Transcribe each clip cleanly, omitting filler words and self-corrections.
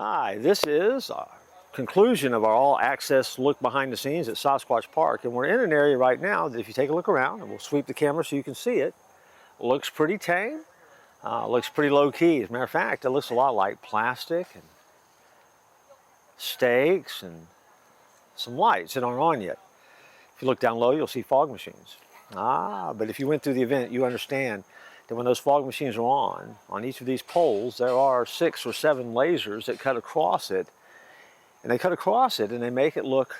Hi, this is a conclusion of our all-access look behind the scenes at Sasquatch Park, and we're in an area right now that if you take a look around, and we'll sweep the camera so you can see it, looks pretty tame, looks pretty low-key. As a matter of fact, it looks a lot like plastic and stakes and some lights that aren't on yet. If you look down low, you'll see fog machines. But if you went through the event, you understand that when those fog machines are on each of these poles, there are 6 or 7 lasers that cut across it. And they cut across it and they make it look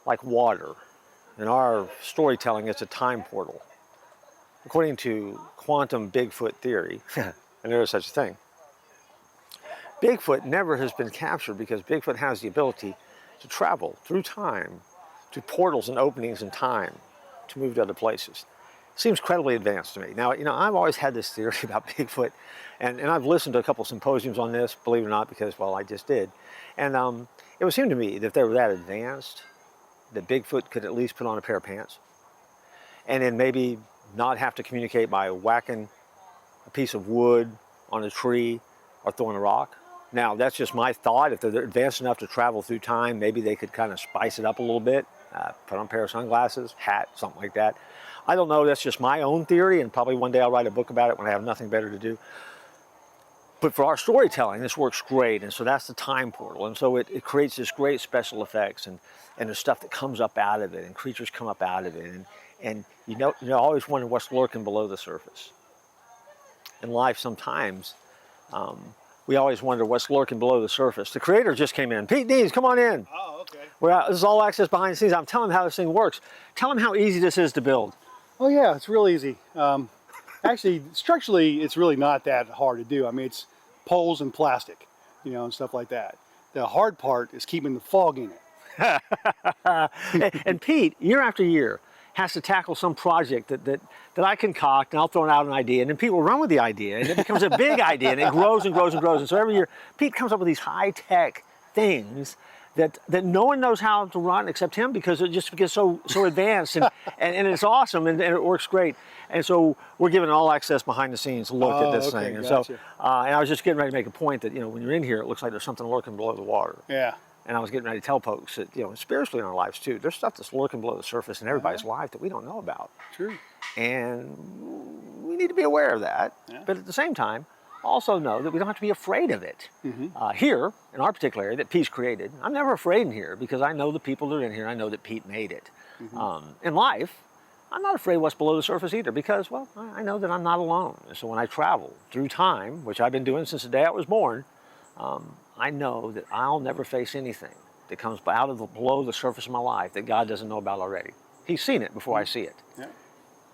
like water. In our storytelling, it's a time portal. According to quantum Bigfoot theory, and there is such a thing, Bigfoot never has been captured because Bigfoot has the ability to travel through time to portals and openings in time to move to other places. Seems incredibly advanced to me. Now, I've always had this theory about Bigfoot, and I've listened to a couple symposiums on this, believe it or not, because, well, I just did. And it would seem to me that if they were that advanced, that Bigfoot could at least put on a pair of pants, and then maybe not have to communicate by whacking a piece of wood on a tree or throwing a rock. Now, that's just my thought. If they're advanced enough to travel through time, maybe they could kind of spice it up a little bit, put on a pair of sunglasses, hat, something like that. I don't know, that's just my own theory, and probably one day I'll write a book about it when I have nothing better to do. But for our storytelling, this works great, and so that's the time portal. And so it creates this great special effects, and there's stuff that comes up out of it, and creatures come up out of it, and you always wonder what's lurking below the surface. In life, sometimes, we always wonder what's lurking below the surface. The creator just came in. Pete Deans, come on in. Oh, okay. This is all access behind the scenes. I'm telling him how this thing works. Tell him how easy this is to build. Oh yeah, it's real easy. Actually, structurally, it's really not that hard to do. I mean, it's poles and plastic, and stuff like that. The hard part is keeping the fog in it. And Pete, year after year, has to tackle some project that I concoct, and I'll throw out an idea, and then Pete will run with the idea, and it becomes a big idea, and it grows and grows and grows. And so every year, Pete comes up with these high-tech things that no one knows how to run except him, because it just gets so advanced, and it's awesome, and it works great. And so we're giving an all-access behind-the-scenes look at this thing. And gotcha. so, and I was just getting ready to make a point that, when you're in here, it looks like there's something lurking below the water. Yeah. And I was getting ready to tell folks that, spiritually in our lives too, there's stuff that's lurking below the surface in everybody's life that we don't know about. True. And we need to be aware of that. Yeah. But at the same time, also know that we don't have to be afraid of it. Mm-hmm. Here, in our particular area that Pete's created, I'm never afraid in here because I know the people that are in here. I know that Pete made it. Mm-hmm. In life, I'm not afraid of what's below the surface either because, well, I know that I'm not alone. And so when I travel through time, which I've been doing since the day I was born, I know that I'll never face anything that comes out of below the surface of my life that God doesn't know about already. He's seen it before I see it. Yeah.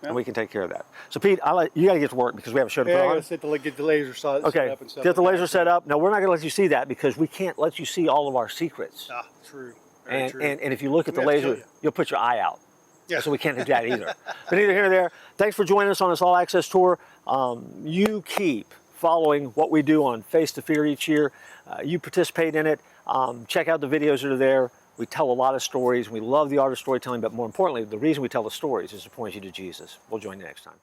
And we can take care of that. So Pete, you got to get to work because we have a show to put on. Yeah, get the laser set up and stuff. Get the laser set up. No, we're not going to let you see that because we can't let you see all of our secrets. True. And if you look at the laser, you'll put your eye out. Yeah. So we can't do that either. But neither here nor there. Thanks for joining us on this all-access tour. You keep following what we do on Face the Fear each year. You participate in it. Check out the videos that are there. We tell a lot of stories. We love the art of storytelling, but more importantly, the reason we tell the stories is to point you to Jesus. We'll join you next time.